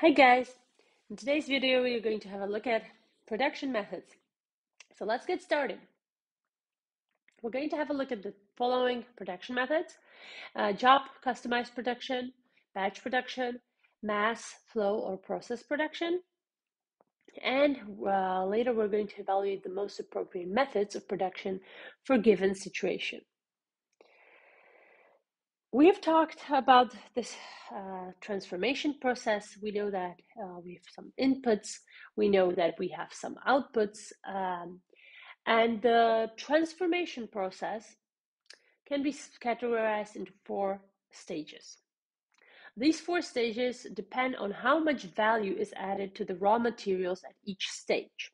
Hi guys! In today's video, we are going to have a look at production methods. So let's get started. We're going to have a look at the following production methods: job customized production, batch production, mass flow or process production, and later we're going to evaluate the most appropriate methods of production for given situation. We have talked about this transformation process. We know that we have some inputs. We know that we have some outputs. And the transformation process can be categorized into 4 stages. These 4 stages depend on how much value is added to the raw materials at each stage.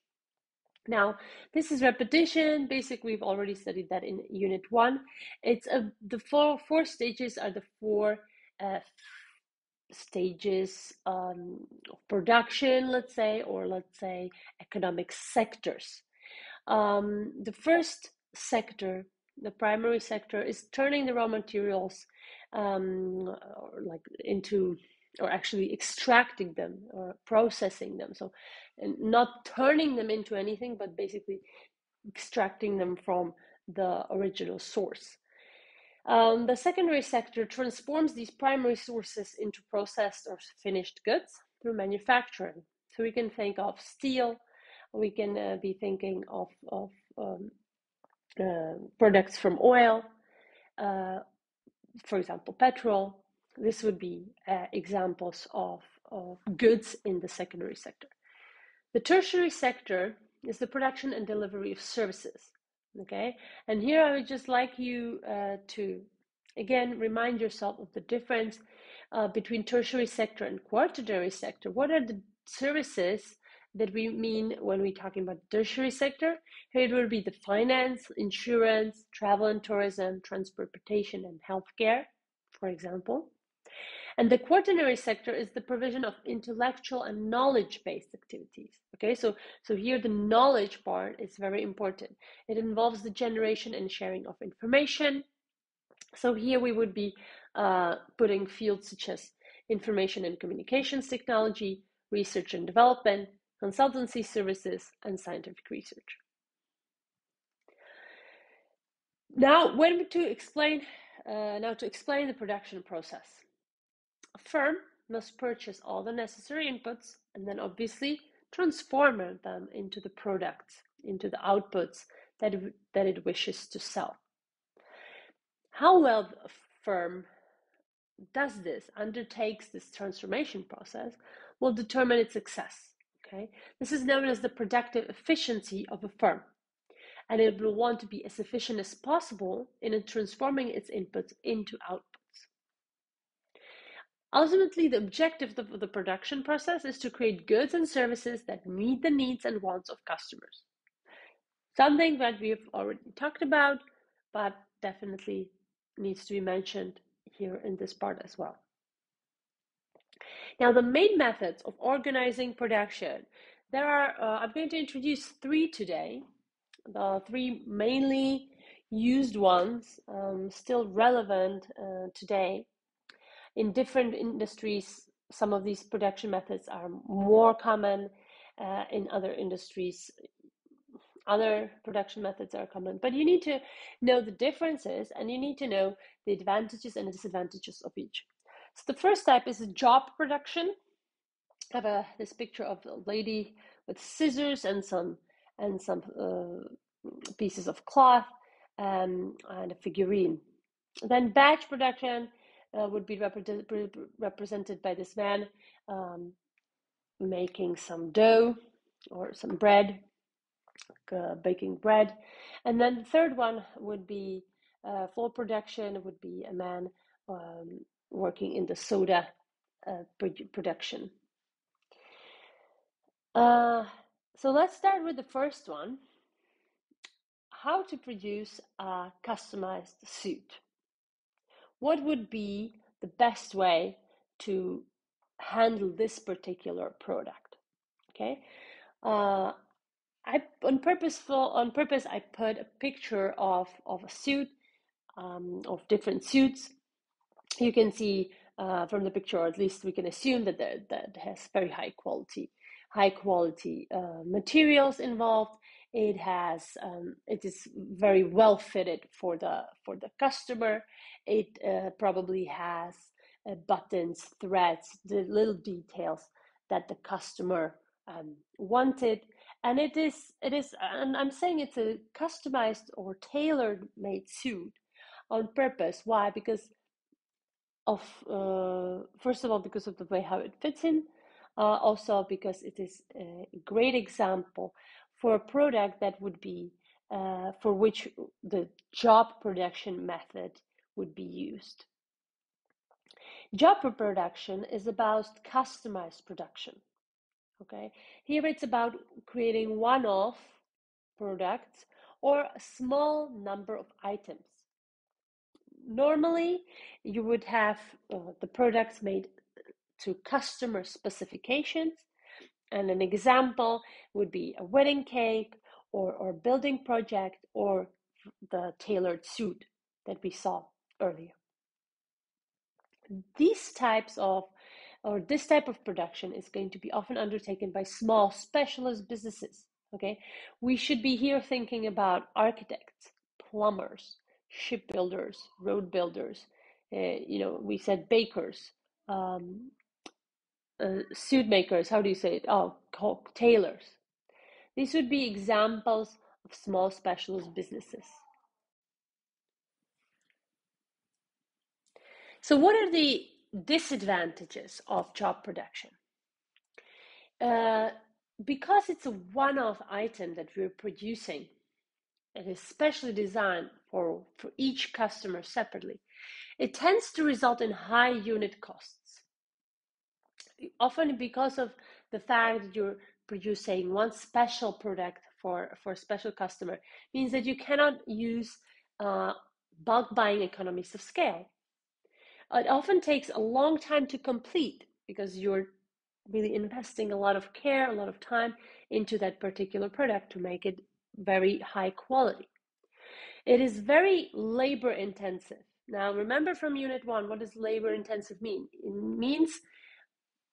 Now, this is repetition. Basically, we've already studied that in Unit 1. The four stages are the 4 stages of production, let's say, or let's say economic sectors. The first sector, the primary sector, is turning the raw materials or actually extracting them or processing them. So, and not turning them into anything, but basically extracting them from the original source. The secondary sector transforms these primary sources into processed or finished goods through manufacturing. So we can think of steel, we can be thinking of products from oil, for example, petrol. This would be examples of goods in the secondary sector. The tertiary sector is the production and delivery of services. Okay, and here I would just like you to again remind yourself of the difference between tertiary sector and quaternary sector. What are the services that we mean when we're talking about tertiary sector? Here it will be the finance, insurance, travel and tourism, transportation and healthcare, for example. And the quaternary sector is the provision of intellectual and knowledge-based activities. Okay, so here the knowledge part is very important. It involves the generation and sharing of information. So here we would be putting fields such as information and communications technology, research and development, consultancy services, and scientific research. Now, to explain the production process. A firm must purchase all the necessary inputs and then obviously transform them into the products, into the outputs that it wishes to sell. How well a firm does this, undertakes this transformation process, will determine its success. Okay, this is known as the productive efficiency of a firm, and it will want to be as efficient as possible in transforming its inputs into outputs. Ultimately, the objective of the production process is to create goods and services that meet the needs and wants of customers. Something that we've already talked about, but definitely needs to be mentioned here in this part as well. Now, the main methods of organizing production, I'm going to introduce 3 today. The 3 mainly used ones, still relevant today. In different industries, some of these production methods are more common. In other industries, other production methods are common. But you need to know the differences, and you need to know the advantages and disadvantages of each. So the first type is job production. I have this picture of a lady with scissors and some pieces of cloth and a figurine. Then batch production would be represented by this man making some dough or some bread, baking bread. And then the third one would be full production, would be a man working in the soda production. So let's start with the first one. How to produce a customized suit. What would be the best way to handle this particular product? Okay, on purpose I put a picture of a suit, of different suits. You can see from the picture, or at least we can assume that that has very high quality materials involved. It is very well fitted for the customer. It probably has buttons, threads, the little details that the customer wanted. And it is, and I'm saying it's a customized or tailored made suit on purpose. Why? Because of first of all, because of the way how it fits in, also because it is a great example for a product that would be for which the job production method would be used. Job production is about customized production. Okay, here it's about creating one-off products or a small number of items. Normally, you would have the products made to customer specifications, and an example would be a wedding cake or building project or the tailored suit that we saw earlier. These types of or this type of production is going to be often undertaken by small specialist businesses. Okay, we should be here thinking about architects, plumbers, shipbuilders, road builders. We said bakers, suit makers. How do you say it? Oh, tailors. These would be examples of small specialist businesses. So, what are the disadvantages of job production? Because it's a one-off item that we're producing, it is specially designed for each customer separately, it tends to result in high unit costs. Often because of the fact that you're producing one special product for a special customer, means that you cannot use bulk buying economies of scale. It often takes a long time to complete because you're really investing a lot of care, a lot of time into that particular product to make it very high quality. It is very labor intensive. Now, remember from Unit 1, what does labor intensive mean? It means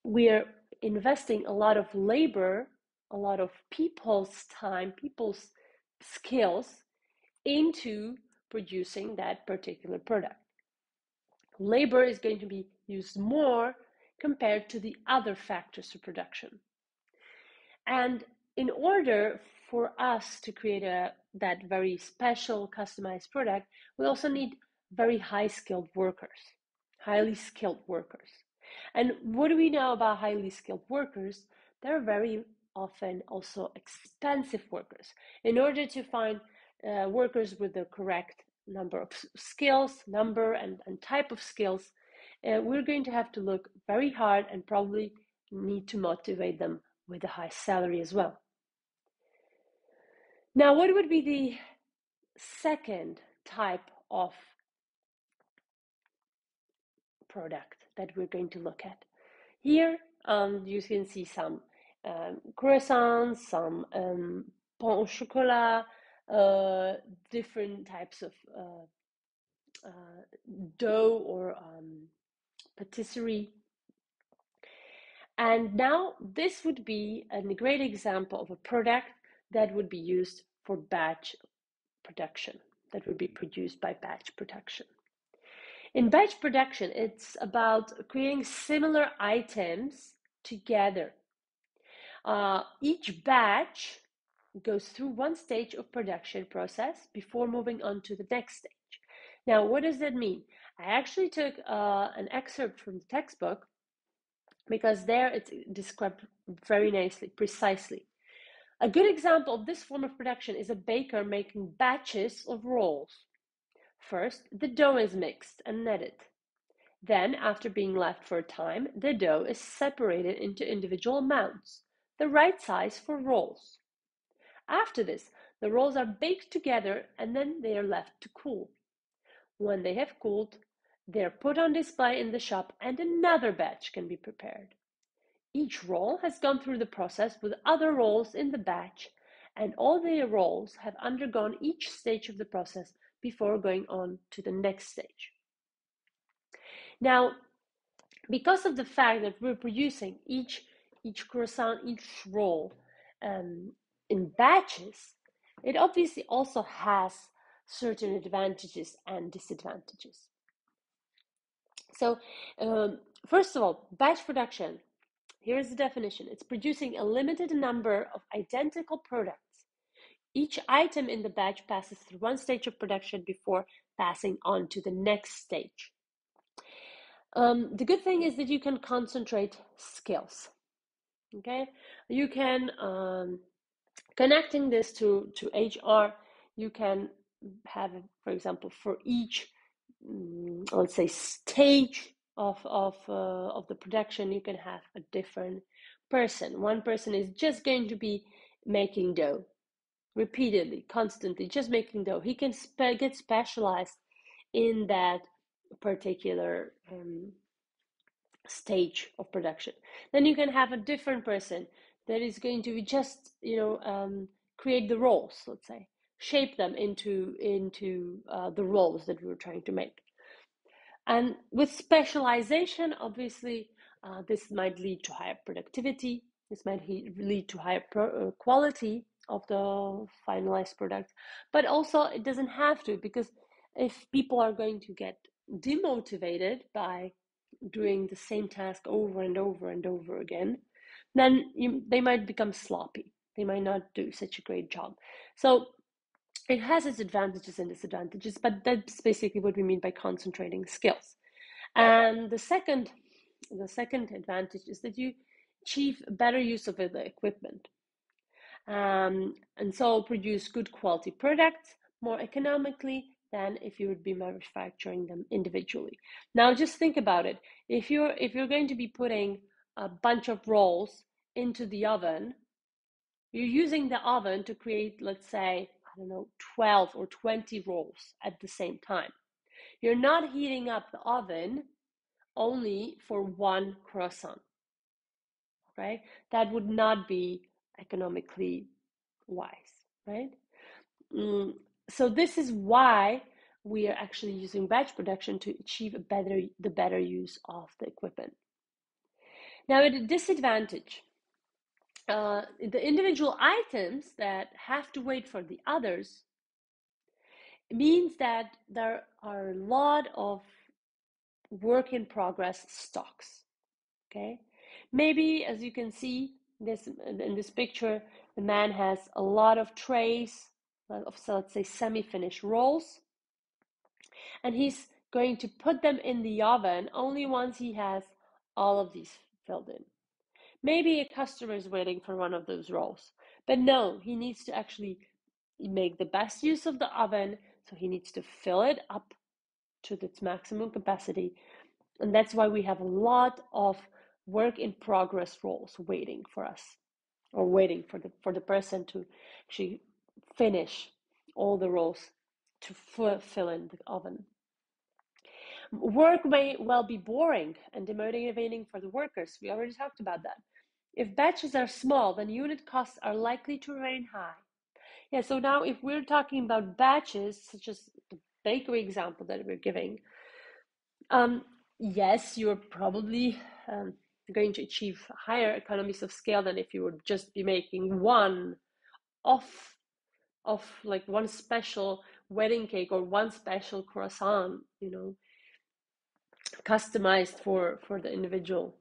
we're investing a lot of labor, a lot of people's time, people's skills into producing that particular product. Labor is going to be used more compared to the other factors of production. And in order for us to create that very special customized product, we also need very highly skilled workers. And what do we know about highly skilled workers? They're very often also expensive workers. In order to find workers with the correct number of skills, and type of skills, we're going to have to look very hard and probably need to motivate them with a high salary as well. Now, what would be the second type of product that we're going to look at? Here, you can see some croissants, some pain au chocolat, different types of dough or patisserie. And now this would be a great example of a product that would be used for batch production, that would be produced by batch production. In batch production, it's about creating similar items together. Each batch goes through one stage of production process before moving on to the next stage. Now, what does that mean? I actually took an excerpt from the textbook because there it's described very nicely, precisely. A good example of this form of production is a baker making batches of rolls. First, the dough is mixed and kneaded. Then, after being left for a time, the dough is separated into individual amounts, the right size for rolls. After this, the rolls are baked together and then they are left to cool. When they have cooled, they are put on display in the shop and another batch can be prepared. Each roll has gone through the process with other rolls in the batch, and all the rolls have undergone each stage of the process before going on to the next stage. Now, because of the fact that we're producing each croissant, each roll in batches, it obviously also has certain advantages and disadvantages. So, first of all, batch production. Here's the definition. It's producing a limited number of identical products. Each item in the batch passes through one stage of production before passing on to the next stage. The good thing is that you can concentrate skills. Okay, you can connecting this to HR. You can have, for example, for each let's say stage of the production, you can have a different person. One person is just going to be making dough repeatedly, constantly, just making dough. He can get specialized in that particular stage of production. Then you can have a different person that is going to just create the rolls, let's say, shape them into the rolls that we were trying to make. And with specialization, obviously, this might lead to higher productivity. This might lead to higher quality of the finalized product. But also, it doesn't have to, because if people are going to get demotivated by doing the same task over and over and over again, then they might become sloppy. They might not do such a great job. So it has its advantages and disadvantages, but that's basically what we mean by concentrating skills. And the second advantage is that you achieve better use of the equipment, and so produce good quality products more economically than if you would be manufacturing them individually. Now, just think about it. If you're going to be putting a bunch of rolls into the oven, you're using the oven to create, let's say, I don't know, 12 or 20 rolls at the same time. You're not heating up the oven only for one croissant, right? That would not be economically wise, right? So this is why we are actually using batch production to achieve the better use of the equipment. Now, at a disadvantage, the individual items that have to wait for the others means that there are a lot of work in progress stocks. Okay, maybe as you can see this in this picture, the man has a lot of trays of, so let's say, semi-finished rolls, and he's going to put them in the oven only once he has all of these filled in. Maybe a customer is waiting for one of those rolls, but no, he needs to actually make the best use of the oven, so he needs to fill it up to its maximum capacity. And that's why we have a lot of work in progress rolls waiting for us, or waiting for the person to actually finish all the rolls to fill in the oven. Work may well be boring and demotivating for the workers. We already talked about that. If batches are small, then unit costs are likely to remain high. Yeah, so now if we're talking about batches, such as the bakery example that we're giving, yes, you're probably going to achieve higher economies of scale than if you would just be making one of like one special wedding cake or one special croissant, customized for the individual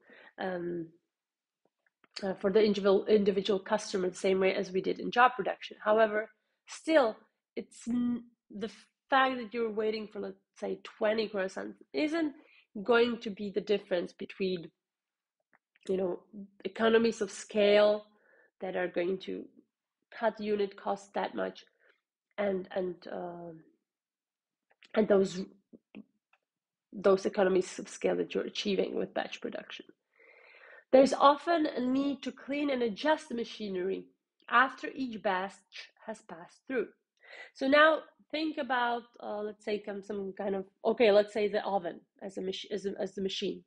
individual customer, the same way as we did in job production. However, still, it's the fact that you're waiting for, let's say, 20 croissants isn't going to be the difference between economies of scale that are going to cut unit costs that much, and those economies of scale that you're achieving with batch production. There's often a need to clean and adjust the machinery after each batch has passed through. So now think about, let's say, some kind of, okay, let's say the oven as the machine.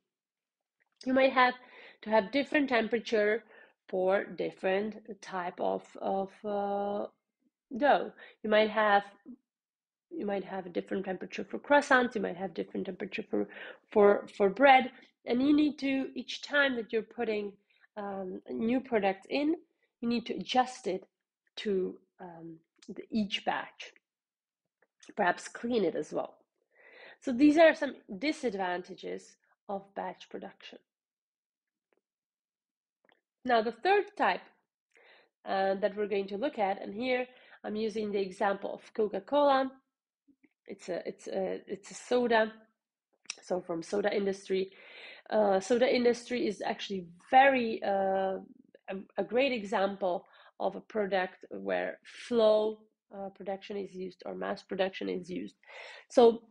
You might have to have different temperature for different type of dough. You might have a different temperature for croissants. You might have different temperature for bread, And you need to, each time that you're putting a new product in, you need to adjust it to each batch, perhaps clean it as well. So these are some disadvantages of batch production. Now, the third type that we're going to look at, and here I'm using the example of Coca-Cola. It's a soda, so from soda industry. Soda industry is actually very a great example of a product where flow production is used or mass production is used. So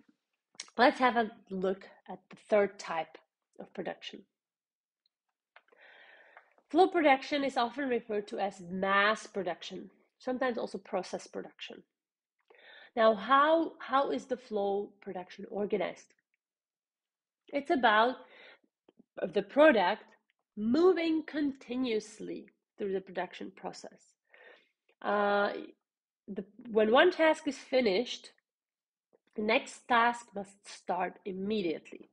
let's have a look at the third type of production. Flow production is often referred to as mass production, sometimes also process production. Now, how is the flow production organized? It's about the product moving continuously through the production process. When one task is finished, the next task must start immediately.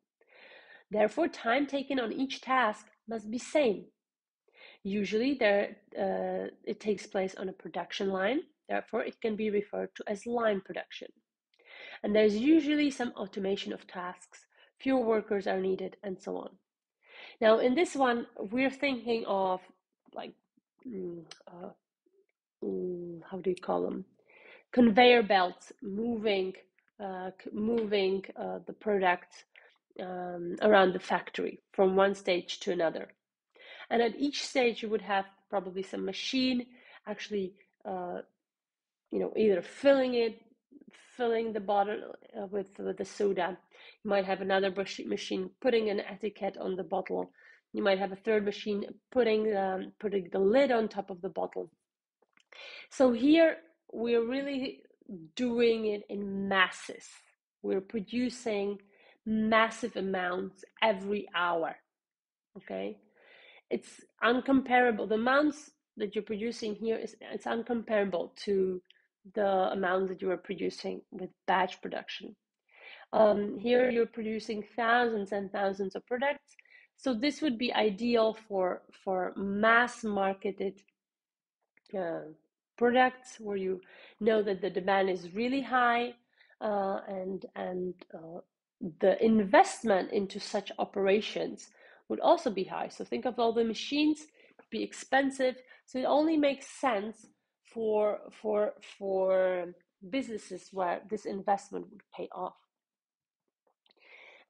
Therefore, time taken on each task must be same. Usually, it takes place on a production line. Therefore, it can be referred to as line production. And there's usually some automation of tasks, fewer workers are needed, and so on. Now, in this one, we're thinking of like, how do you call them? Conveyor belts moving the product around the factory from one stage to another. And at each stage, you would have probably some machine actually, either filling the bottle with the soda. You might have another machine putting an etiquette on the bottle. You might have a third machine putting the lid on top of the bottle. So here we're really doing it in masses. We're producing massive amounts every hour. Okay, it's uncomparable. The amounts that you're producing here it's uncomparable to the amount that you are producing with batch production. Here you're producing thousands and thousands of products. So this would be ideal for mass marketed products where you know that the demand is really high and the investment into such operations would also be high. So think of all the machines, be expensive. So it only makes sense for businesses where this investment would pay off.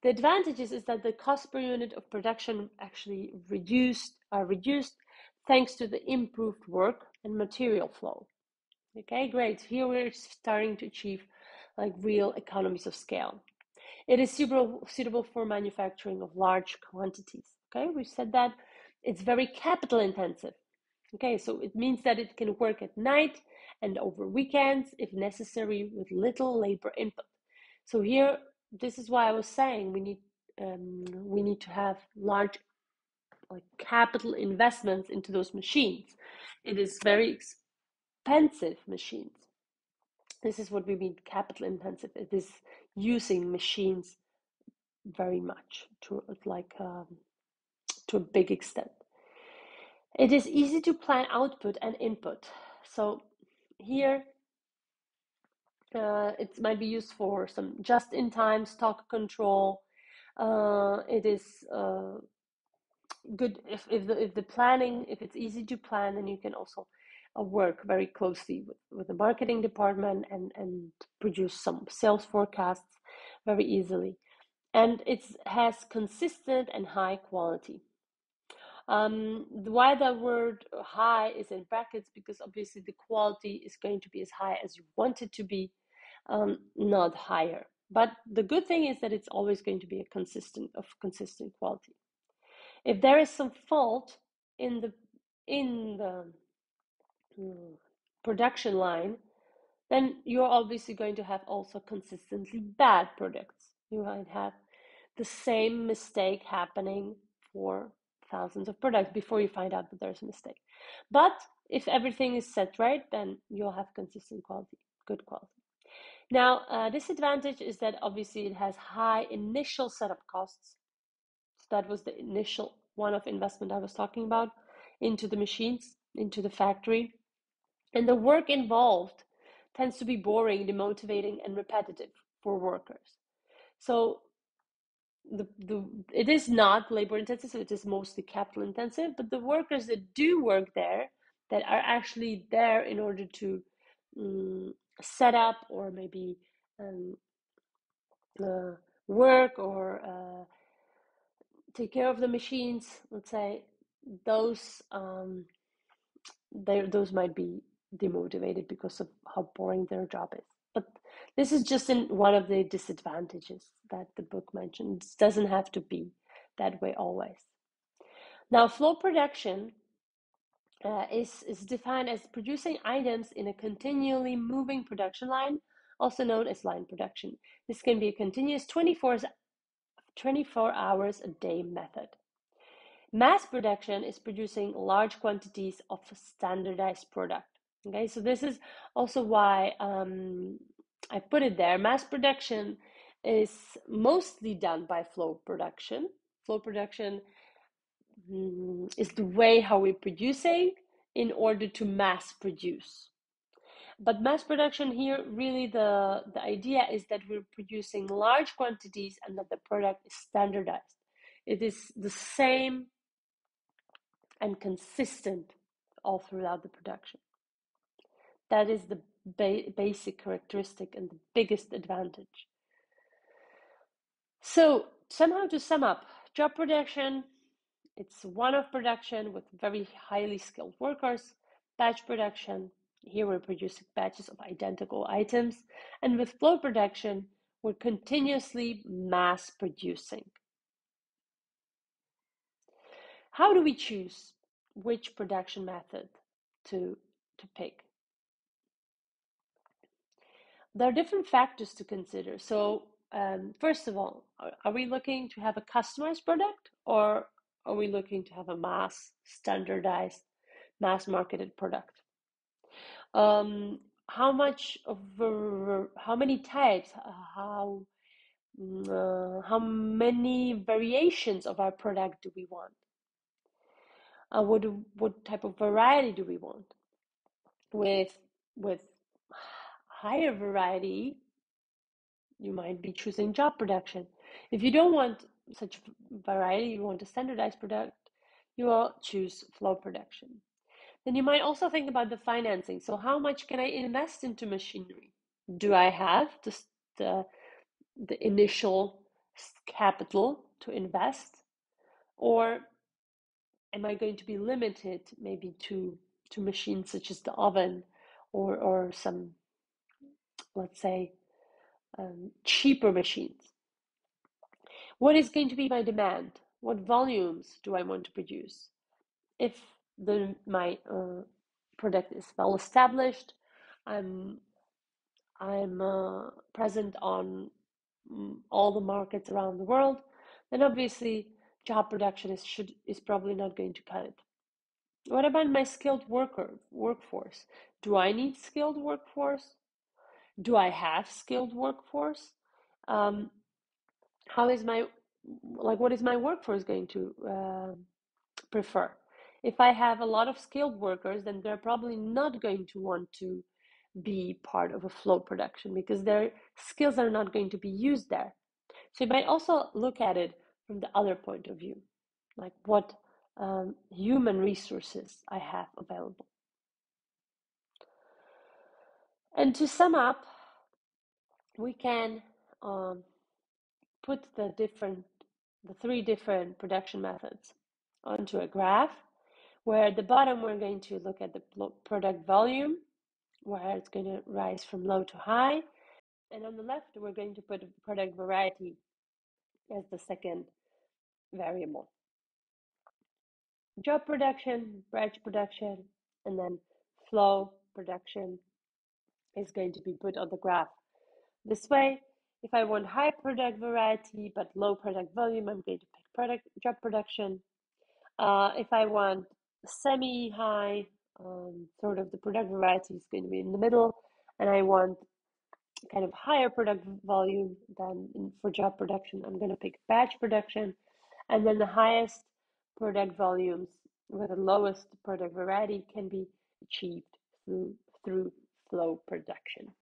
The advantages is that the cost per unit of production actually are reduced thanks to the improved work and material flow. Okay, great. Here we're starting to achieve like real economies of scale. It is suitable for manufacturing of large quantities. Okay, we said that it's very capital intensive. Okay, so it means that it can work at night and over weekends if necessary with little labor input. So here, this is why I was saying we need to have large like capital investments into those machines. It is very expensive machines. This is what we mean capital intensive. It is using machines very much to a big extent. It is easy to plan output and input. So here it might be used for some just-in-time stock control. It is good if it's easy to plan, then you can also work very closely with the marketing department and produce some sales forecasts very easily. And it has consistent and high quality. Why the word high is in brackets, because obviously the quality is going to be as high as you want it to be, not higher. But the good thing is that it's always going to be a consistent quality. If there is some fault in the production line, then you're obviously going to have also consistently bad products. You might have the same mistake happening for thousands of products before you find out that there's a mistake. But if everything is set right, then you'll have consistent quality, good quality. Now, disadvantage is that obviously it has high initial setup costs. So that was the initial one of investment I was talking about into the machines, into the factory. And the work involved tends to be boring, demotivating, and repetitive for workers. So it is not labor intensive, so it is mostly capital intensive, but the workers that do work there, that are actually there in order to set up or maybe um, work or take care of the machines, let's say, those those might be demotivated because of how boring their job is. But this is just one of the disadvantages that the book mentioned. It doesn't have to be that way always. Now, flow production is defined as producing items in a continually moving production line, also known as line production. This can be a continuous 24 hours a day method. Mass production is producing large quantities of a standardized product. Okay, so this is also why I put it there. Mass production is mostly done by flow production. Flow production is the way how we're producing in order to mass produce. But mass production here, really the idea is that we're producing large quantities and that the product is standardized. It is the same and consistent all throughout the production. That is the basic characteristic and the biggest advantage. So somehow to sum up, job production, it's one-off production with very highly skilled workers. Batch production, here we're producing batches of identical items. And with flow production, we're continuously mass producing. How do we choose which production method to pick? There are different factors to consider. So, first of all, are we looking to have a customized product, or are we looking to have a mass standardized, mass marketed product? How much of how many types, how many variations of our product do we want? What type of variety do we want? With higher variety, you might be choosing job production. If you don't want such variety, you want a standardized product, you will choose flow production. Then you might also think about the financing. So how much can I invest into machinery? Do I have the initial capital to invest, or am I going to be limited maybe to machines such as the oven or some, let's say, cheaper machines? What is going to be my demand? What volumes do I want to produce? If my product is well established, I'm present on all the markets around the world, then obviously job production is probably not going to cut it. What about my skilled workforce? Do I need skilled workforce? Do I have skilled workforce? How is my what is my workforce going to prefer? If I have a lot of skilled workers, then they're probably not going to want to be part of a flow production because their skills are not going to be used there. So you might also look at it from the other point of view, like what human resources I have available. And to sum up, we can put the three different production methods onto a graph, where at the bottom we're going to look at the product volume, where it's going to rise from low to high. And on the left, we're going to put product variety as the second variable. Job production, batch production, and then flow production is going to be put on the graph. This way, if I want high product variety but low product volume, I'm going to pick job production. If I want semi-high, sort of the product variety is going to be in the middle, and I want kind of higher product volume than for job production, I'm going to pick batch production. And then the highest product volumes with the lowest product variety can be achieved through flow production.